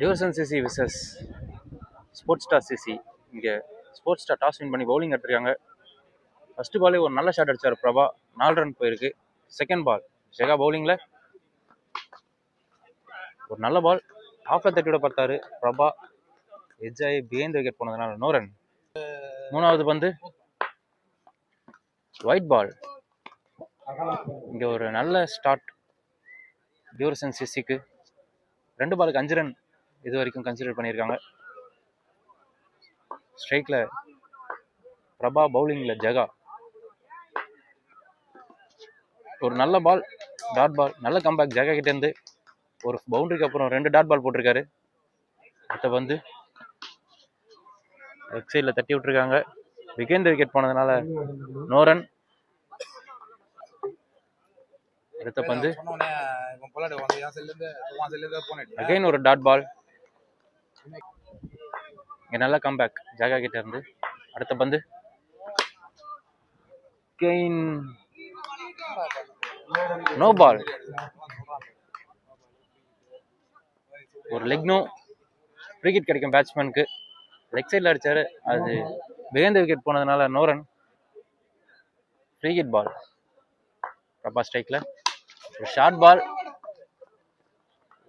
டிவர்சன் CC versus Sports Star CC. இங்கே Sports Star toss win பண்ணி bowling எடுத்துருக்காங்க. First பாலே ஒரு நல்ல ஷாட் அடித்தார் பிரபா, 4 ரன் போயிருக்கு. செகண்ட் பால் ஜெகா பவுலிங்கில் ஒரு நல்ல பால், ஆஃபில் தட்டி விட பார்த்தாரு பிரபா, எட்ஜ் ஆகி பிஹைண்ட் விக்கெட் போனதுனால நோ ரன். மூணாவது பந்து ஒயிட் பால். இங்கே ஒரு நல்ல ஸ்டார்ட் டிவர்சன் சிசிக்கு. 2 பாலுக்கு 5 ரன் இது வரைக்கும் கன்சிடர் பண்ணியிருக்காங்க. ஸ்ட்ரைக்கில் பிரபா, பவுலிங்கில் ஜெகா. ஒரு நல்ல பால், டாட் பால், நல்ல கம்பேக் ஜெகா கிட்டேருந்து. ஒரு பவுண்டரிக்கு அப்புறம் 2 டாட் பால் போட்டிருக்காரு. அடுத்த பந்து லெக் சைடில் தட்டி விட்டுருக்காங்க. விக்கெண்ட் விக்கெட் போனதுனால நோ ரன். அடுத்த பந்து அகைன் ஒரு டாட் பால். இங்கே நல்ல கம்பேக் ஜெகா கிட்ட இருந்து. அடுத்த பந்து அகைன் நோ பால். ஒரு லெக் நோ, ஃப்ரீ ஹிட் கிடைக்கும் பேட்ஸ்மேனுக்கு. லெக் சைடில் அடித்தார், அது பிஹைண்ட் விக்கெட் போனதுனால no run. Free hit ball Prabha ஸ்ட்ரைக்கில். ஒரு ஷார்ட் பால்,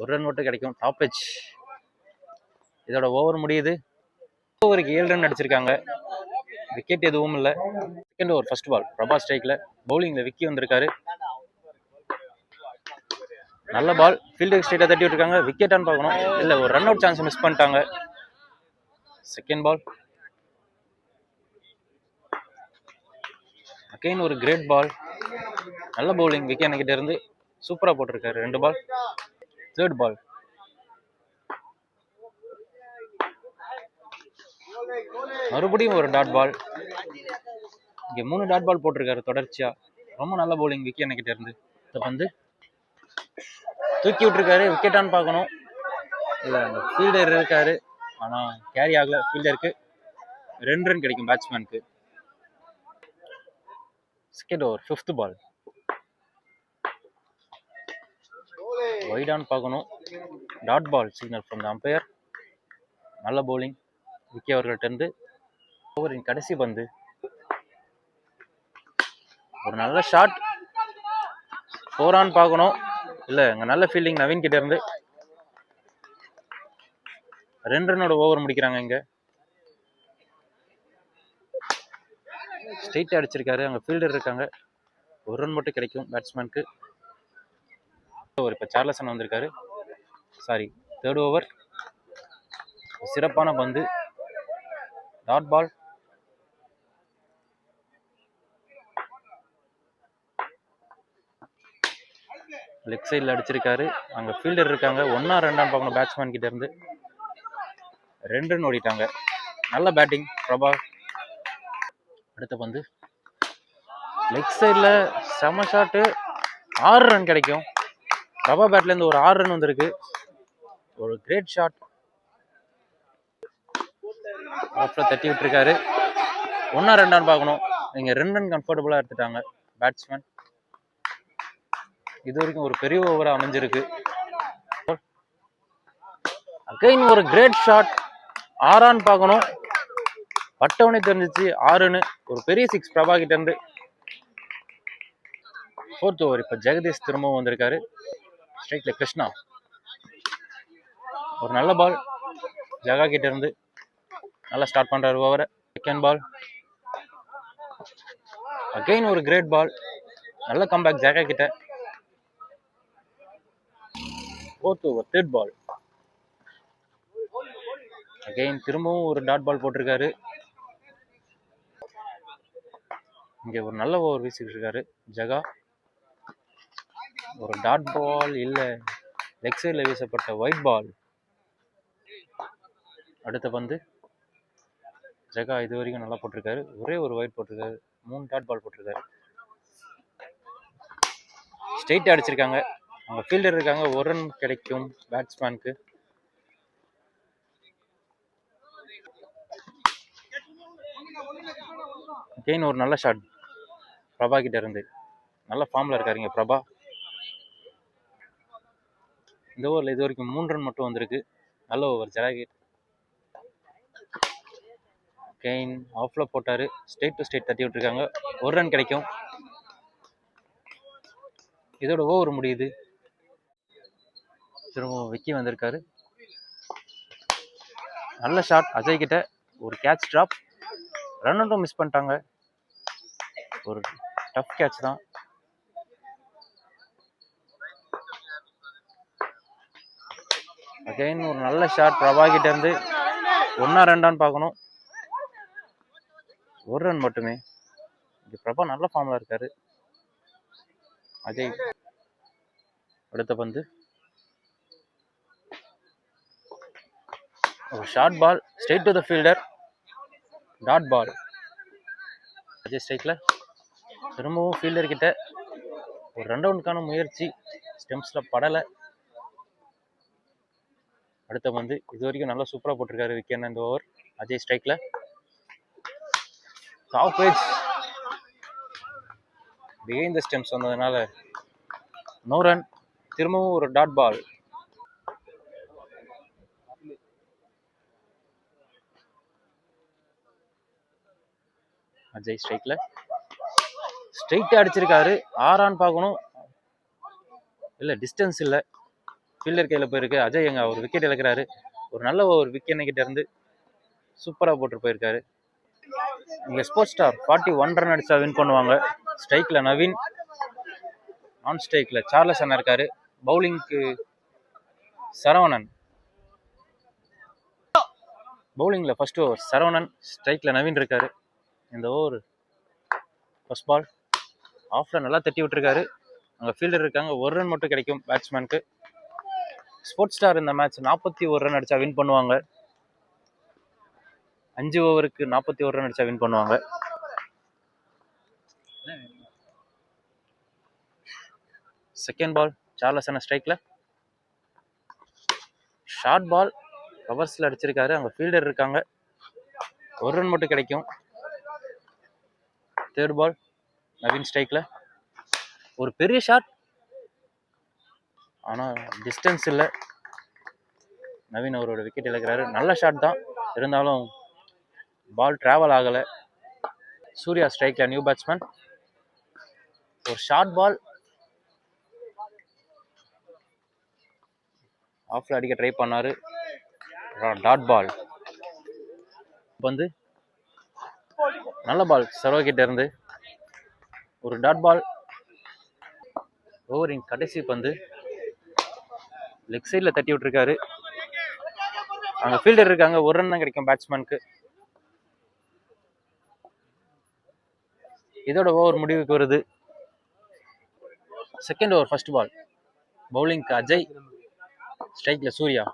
1 ரன் மட்டும் கிடைக்கும். Top H. இதோட ஓவர் முடியுது. ஓவருக்கு 7 ரன் அடிச்சிருக்காங்க. விக்கெட் எதுவும் இல்லை. Second over first ball Prabha ஸ்ட்ரைக்கில். பவுலிங்கில் விக்கி வந்திருக்காரு. நல்ல பால், ஃபீல்டர் ஸ்ட்ரைட்டாக தட்டி விட்டுருக்காங்க. விக்கெட்டான்னு பார்க்கணும், இல்லை ஒரு ரன் அவுட் சான்ஸ் மிஸ் பண்ணிட்டாங்க. செகண்ட் பால் அகைன் ஒரு கிரேட் பால், நல்ல பவுலிங் விக்கெட் கிட்ட இருந்து. சூப்பராக போட்டிருக்காரு 2 பால். தேர்ட் பால் மறுபடியும் ஒரு டாட் பால். இங்கே 3 டாட் பால் போட்டிருக்காரு தொடர்ச்சியா. ரொம்ப நல்ல பவுலிங் விக்கெட் கிட்ட இருந்து. வந்து தூக்கி விட்டுருக்காரு. விக்கெட்டான்னு பார்க்கணும், இல்லை அந்த ஃபீல்டர் இருக்காரு, ஆனால் கேரி ஆகல. ஃபீல்டருக்கு 2 ரன் கிடைக்கும் பேட்ஸ்மேனுக்கு. செகண்ட் ஓவர் ஃபிஃப்த் பால் வைடான்னு பார்க்கணும். Dot ball signal from the umpire. நல்ல பவுலிங் விக்கி அவர்கள்ட்ட இருந்து. ஓவரின் கடைசி பந்து ஒரு நல்ல ஷாட், 4 ஆன் பார்க்கணும், இல்லை அங்கே நல்ல ஃபீல்டிங் நவீன் கிட்ட இருந்து. 2 ரன்னோட ஓவர் முடிக்கிறாங்க. இங்கே ஸ்ட்ரெயிட்டாக அடிச்சிருக்காரு, அங்கே ஃபீல்டர் இருக்காங்க. 1 ரன் மட்டும் கிடைக்கும் பேட்ஸ்மேனுக்கு. ஓவர் இப்போ சார்லசன் வந்திருக்காரு. Sorry, third over. சிறப்பான பந்து, டாட் பால். லெக் சைடில் அடிச்சிருக்காரு, அங்கே ஃபீல்டர் இருக்காங்க. 1 ஆர் 2 பார்க்கணும் பேட்ஸ்மேன் கிட்ட இருந்து. 2 ரன் ஓடிட்டாங்க. நல்ல பேட்டிங் பிரபா. அடுத்த பந்து லெக் சைடில் செம ஷாட்டு, 6 ரன் கிடைக்கும். பிரபா பேட்லேருந்து ஒரு 6 ரன் வந்திருக்கு. ஒரு கிரேட் ஷாட், ஆஃபில் தட்டி விட்டுருக்காரு. 1 ஆர் 2 பார்க்கணும். இங்கே 2 ரன் கம்ஃபர்டபுளாக எடுத்துட்டாங்க பேட்ஸ்மேன். இது வரைக்கும் ஒரு பெரிய ஓவராக அமைஞ்சிருக்கு. அகைன் ஒரு கிரேட் ஷாட், 6 ஆன் பார்க்கணும். பட்டவனே தெரிஞ்சிச்சு 6ன்னு. ஒரு பெரிய 6 பிரபா கிட்ட இருந்து. ஃபோர்த் ஓவர் இப்போ ஜெகதீஷ் திரும்பவும் வந்திருக்காரு. ஸ்ட்ரைக்ல கிருஷ்ணா. ஒரு நல்ல பால் ஜெகா கிட்ட இருந்து. நல்லா ஸ்டார்ட் பண்றாரு ஓவரை. செகண்ட் பால் அகைன் ஒரு கிரேட் பால், நல்ல கம்பேக் ஜெகா கிட்ட. Fourth over third ball again திரும்பவும் ஒரு டாட் பால் போட்டிருக்காரு. இங்கே ஒரு நல்ல ஓவர் வீசிட்டு இருக்காரு ஜெகா. ஒரு டாட் பால், இல்லை லெக் சைடில் வீசப்பட்ட ஒயிட் பால். அடுத்த பந்து ஜெகா இது வரைக்கும் நல்லா போட்டிருக்காரு. ஒரே ஒரு ஒயிட் போட்டிருக்காரு, 3 டாட் பால் போட்டிருக்காரு. ஸ்ட்ரெயிட்டாக அடிச்சிருக்காங்க, அவங்க ஃபீல்டர் இருக்காங்க. 1 ரன் கிடைக்கும் பேட்ஸ்மேனுக்கு. அகைன் ஒரு நல்ல ஷாட் பிரபா கிட்ட இருந்து. நல்ல ஃபார்மில் இருக்காருங்க பிரபா. இந்த ஓவரில் இது வரைக்கும் 3 ரன் மட்டும் வந்திருக்கு. நல்ல ஓவர் ஜெராகிட். கெயின் ஆஃப்ல போட்டாரு. ஸ்ட்ரெயிட் டு ஸ்ட்ரெயிட் தட்டி விட்டுருக்காங்க. ஒரு ரன் கிடைக்கும். இதோட ஓவர் முடியுது. திரும்ப விக்கி வந்திருக்காரு. நல்ல ஷாட் அஜய் கிட்ட. ஒரு கேட்ச் டிராப். ரன் அவுட்டும் மிஸ் பண்ணிட்டாங்க. ஒரு டஃப் கேட்ச் தான். அகைன் ஒரு நல்ல ஷாட் பிரபா கிட்ட இருந்து. 1-2 பார்க்கணும். ஒரு ரன் மட்டுமே. பிரபா நல்ல ஃபார்ம்ல இருக்காரு. அஜய் அடுத்த பந்து. ஒரு short ball straight to the fielder. Dot ball. Ajay ஸ்ட்ரைக்ல. திரும்பவும் ஃபீல்டர் கிட்ட ஒரு ரன் அவுட்கான முயற்சி. ஸ்டெம்ஸ்ல படலை. அடுத்த பந்து. இது வரைக்கும் நல்லா சூப்பரா போட்டிருக்காரு விக்கெட் இந்த ஓவர். அஜய் ஸ்ட்ரைக்ல. Top edge behind the stumps வந்ததுனால நோ ரன். திரும்பவும் ஒரு டாட் பால். அஜய் ஸ்ட்ரைக்ல. ஸ்ட்ரைட்டா அடிச்சிருக்காரு. 6 பார்க்கணும். இல்ல டிஸ்டன்ஸ் இல்ல, ஃபீல்டர் கையில போயிருக்கு. அஜய் எங்க ஒரு விக்கெட் இழக்கிறாரு. ஒரு நல்ல ஒரு விக்கெட் கிட்ட இருந்து சூப்பரா போட்டு போயிருக்காரு. இங்க ஸ்போர்ட்ஸ் ஸ்டார் 41 ரன் அடிச்சா வின் பண்ணுவாங்க. ஸ்ட்ரைக்ல நவீன், நான் ஸ்ட்ரைக்ல சார்லஸ் அண்ணா இருக்காரு. பவுலிங்க்கு சரவணன். பவுலிங்ல ஃபர்ஸ்ட் ஓவர் சரவணன், ஸ்ட்ரைக்ல நவீன் இருக்காரு. இந்த ஓவர் ஃபர்ஸ்ட் பால் ஆஃப்ல நல்லா தட்டி விட்டுருக்காரு. அங்கே ஃபீல்டர் இருக்காங்க. ஒரு ரன் மட்டும் கிடைக்கும் பேட்ஸ்மேனுக்கு. ஸ்போர்ட்ஸ் ஸ்டார் இந்த மேட்ச் 41 ரன் அடிச்சா வின் பண்ணுவாங்க. 5 ஓவருக்கு 41 ரன் அடிச்சா வின் பண்ணுவாங்க. செகண்ட் பால் சார்லஸ் அண்ணா ஸ்ட்ரைக்ல. ஷார்ட் பால் கவர்ஸ்ல அடிச்சிருக்காரு. அங்கே ஃபீல்டர் இருக்காங்க. ஒரு ரன் மட்டும் கிடைக்கும். தேர்ட் பால் நவீன் ஸ்ட்ரைக்ல. ஒரு பெரிய ஷாட், ஆனால் டிஸ்டன்ஸ் இல்லை. நவீன் அவரோட விக்கெட் இழக்கிறாரு. நல்ல ஷாட் தான், இருந்தாலும் பால் டிராவல் ஆகலை. சூர்யா ஸ்ட்ரைக்ல நியூ பேட்ஸ்மேன். ஒரு ஷார்ட் பால் ஆஃப்ல அடிக்க ட்ரை பண்ணாரு. Dot ball. வந்து நல்ல பால் சர்வா கிட்ட இருந்து. ஒரு டாட் பால். ஓவரின் கடைசி பந்து. லெக் சைட்ல தட்டி விட்டுருக்காரு. அங்க ஃபீல்டர் இருக்காங்க. ஒரு ரன் தான் கிடைக்கும் பேட்ஸ்மேனுக்கு. இதோட ஓவர் முடிவுக்கு வருது. Second over first ball. பவுலிங்க்கு அஜய், ஸ்ட்ரைக்ல சூர்யா.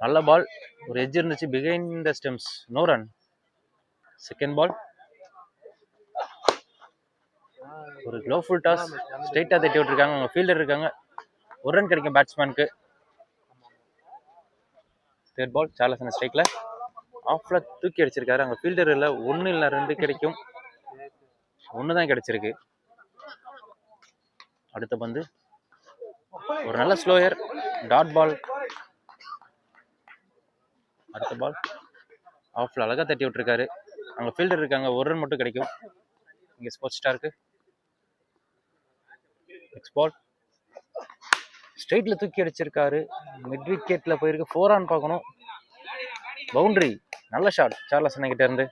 நல்ல பால். ஒரு எட்ஜ் இருந்துச்சு. Behind the stumps. No run. Second ball. ஒரு லோ ஃபுல் டாஸ் ஸ்ட்ரைட்டா தட்டி விட்டுருக்காங்க. அவங்க ஃபீல்டர் இருக்காங்க. ஒரு ரன் கிடைக்கும் பேட்ஸ்மேனுக்கு. தேர்ட் பால் சார்லஸ் அண்ணா ஸ்ட்ரைக்ல. ஆஃப்ல தூக்கி அடிச்சிருக்காரு. அங்கே ஃபீல்டர் இல்லை. 1 இல்லை 2 கிடைக்கும். 1 தான் கிடைச்சிருக்கு. அடுத்த பந்து. ஒரு நல்ல ஸ்லோயர். Dot ball. அடுத்த பால் ஆஃப்ல அழகா தட்டி விட்டுருக்காரு. அங்கே ஃபீல்டர் இருக்காங்க. ஒரு ரன் மட்டும் கிடைக்கும் இங்கே ஸ்போர்ட்ஸ் ஸ்டாருக்கு. நெக்ஸ்ட் பால் ஸ்ட்ரைட்ல தூக்கி அடிச்சிருக்காரு. மிட் விக்கெட்ல போயிருக்கு. 4 ரன் பார்க்கணும். பவுண்டரி. நல்ல ஷாட் சார்லஸ் அண்ணா கிட்ட இருந்து.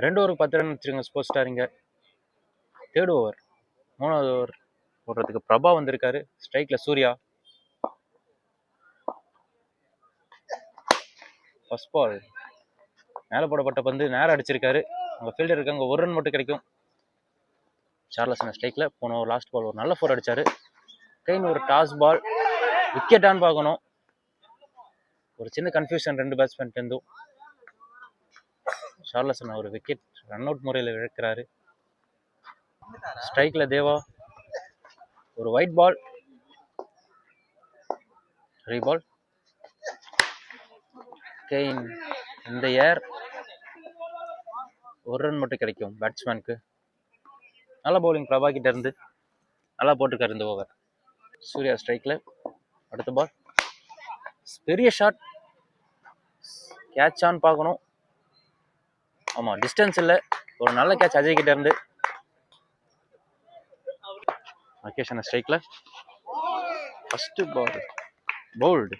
2 ஓவருக்கு 10 ரன் வச்சிருங்க ஸ்போர்ட்ஸ் ஸ்டார். இங்க தேர்ட் ஓவர் 3வது ஓவர் போடுறதுக்கு பிரபா வந்திருக்காரு. ஸ்ட்ரைக்ல சூர்யா. ஃபர்ஸ்ட் பால் மேல போடப்பட்ட பந்து நேரம் அடிச்சிருக்காரு. அங்க ஃபீல்டர் இருக்காங்க. ஒரு ரன் மட்டும் கிடைக்கும். சார்லஸ் அண்ணா ஸ்ட்ரைக்ல. போன ஒரு லாஸ்ட் பால் ஒரு நல்ல 4 அடிச்சாரு. கைன் ஒரு டாஸ் பால். விக்கெட்டான்னு பார்க்கணும். ஒரு சின்ன கன்ஃபியூஷன் 2 பேட்ஸ்மேன் இருந்தும். சார்லஸ் அண்ணா ஒரு விக்கெட் ரன் அவுட் முறையில் இழக்கிறாரு. ஸ்ட்ரைக்ல தேவா. ஒரு ஒயிட் பால். ரீபால். கெயின் இந்த ஏர். ஒரு ரன் மட்டும் கிடைக்கும் பேட்ஸ்மேனுக்கு. நல்ல பவுலிங் பிரபா கிட்ட இருந்து. நல்லா போட்டுருக்காரு இந்த ஓவர். சூர்யா ஸ்ட்ரைக்கில். அடுத்த பால் பெரிய ஷாட், கேட்ச் ஆன் பார்க்கணும். ஆமாம், டிஸ்டன்ஸ் இல்லை, ஒரு நல்ல கேட்ச் அஜய் கிட்ட இருந்து. அகேஷன் ஸ்ட்ரைக்கில். First ball bowled,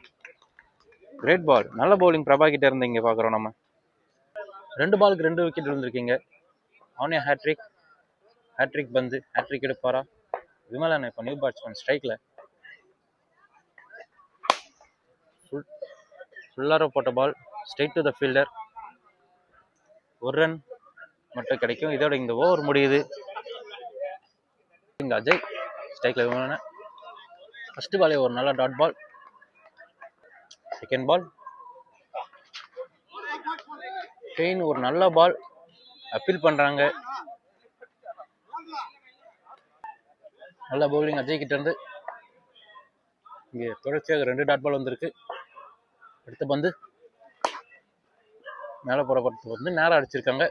great ball, நல்ல பவுலிங் பிரபா கிட்ட இருந்து இங்கே பார்க்குறோம் நம்ம. 2 பாலுக்கு 2 விக்கெட் விழுந்திருக்கீங்க. அவனே ஹேட்ரிக் பந்து, ஹேட்ரிக் எடுப்பாரா? விமலன் இப்போ நியூ பேட்ஸ்மேன் ஸ்ட்ரைக்கில். ஃபுல்லாக போட்ட ball straight to the fielder. ஒரு ரன் மட்டும் கிடைக்கும். இதோட இந்த ஓவர் முடியுது. இங்கே அஜய் ஸ்ட்ரைக்கில். விமலன் ஃபர்ஸ்ட் பாலே ஒரு நல்ல dot ball. Second ball again ஒரு நல்ல பால், அப்பீல் பண்ணுறாங்க. நல்ல பவுலிங் அஜய் கிட்ட இருந்து. இங்கே தொடர்ச்சியாக 2 டாட் பால் வந்திருக்கு. அடுத்த பந்து மேலே போகிறப்பட்டு வந்து நேரம் அடிச்சிருக்காங்க.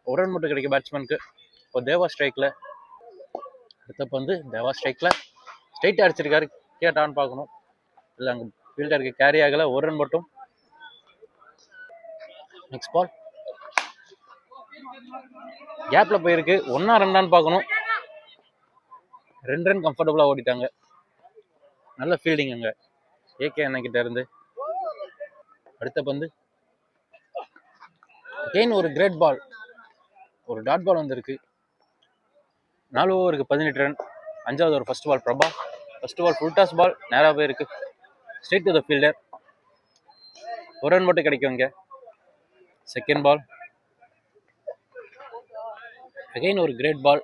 ஒரு ரன் மட்டும் கிடைக்கும் பேட்ஸ்மேனுக்கு. இப்போ தேவா ஸ்ட்ரைக்கில். அடுத்த பந்து தேவா ஸ்ட்ரைக்கில் ஸ்ட்ரைட்டாக அடிச்சிருக்காரு. கேட்டான்னு பார்க்கணும், இல்லை அங்கே ஃபீல்டருக்கு கேரி ஆகலை. ஒரு ரன் மட்டும். நெக்ஸ்ட் பால் கேப்பில் போயிருக்கு. 1 2 பார்க்கணும். 2 ரன் கம்ஃபர்டபுளாக ஓடிட்டாங்க. நல்ல ஃபீல்டிங் அங்கே ஏகே அண்ணன் இருந்து. அடுத்த பந்து அகெயின் ஒரு கிரேட் பால், ஒரு டாட் பால் வந்திருக்கு. 4 ஓவருக்கு 18 ரன். 5வது over first ball Prabha. First ball full toss ball, நேராக போயிருக்கு. Straight to the fielder. ஒரு ரன் மட்டும் கிடைக்கும் இங்கே. செகண்ட் பால் அகெயின் ஒரு great ball,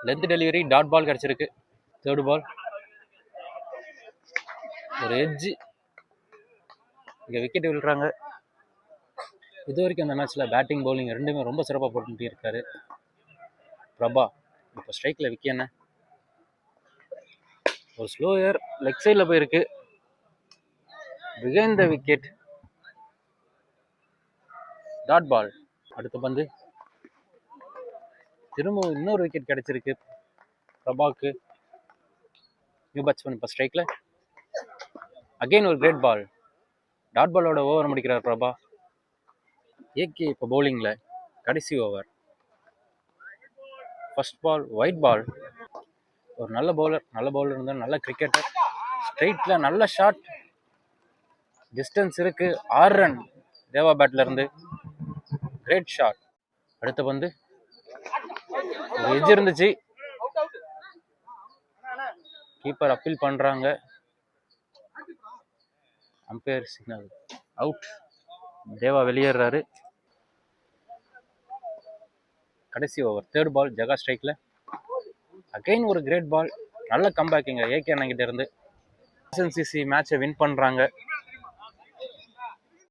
length delivery, dot ball கிடச்சிருக்கு. தேர்டு பால் ஒரு எட்ஜு, இங்கே விக்கெட் விழுறாங்க. இது வரைக்கும் அந்த மேட்ச்சில் பேட்டிங் பவுலிங் ரெண்டுமே ரொம்ப சிறப்பாக போட்டுகிட்டே இருக்காரு பிரபா. இப்போ ஸ்ட்ரைக்கில் விக்கெட் ஒரு ஸ்லோயர் லெக் சைடில் போயிருக்கு. Behind the wicket, dot ball. அடுத்த பந்து திரும்ப இன்னொரு விக்கெட் கிடைச்சிருக்கு பிரபாவுக்கு. நியூ பேட்ஸ்மேன் இப்போ ஸ்ட்ரைக்கில். அகெயின் ஒரு கிரேட் பால், டாட் பாலோட ஓவர் முடிக்கிறார் பிரபா. ஏகே இப்போ பவுலிங்கில் கடைசி ஓவர். ஃபர்ஸ்ட் பால் ஒயிட் பால். ஒரு நல்ல பவுலர் இருந்தால் நல்ல கிரிக்கெட்டர். ஸ்ட்ரைட்டில் நல்ல ஷாட், டிஸ்டன்ஸ் இருக்கு. 6 ரன் தேவா பேட்ல இருந்து. Great shot. அடுத்த பந்து ஒரு எஜ் இருந்துச்சு, கீப்பர் அப்பீல் பண்றாங்க. Umpire signal out. தேவா வெளியேறாரு. கடைசி ஓவர் தேர்ட் பால் ஜகா ஸ்ட்ரைக்ல. அகைன் ஒரு கிரேட் பால், நல்ல கம்பேக்கிங்க ஏகே அண்ணன் கிட்ட இருந்து. எஸ்என்சிசி மேட்சை வின் பண்றாங்க.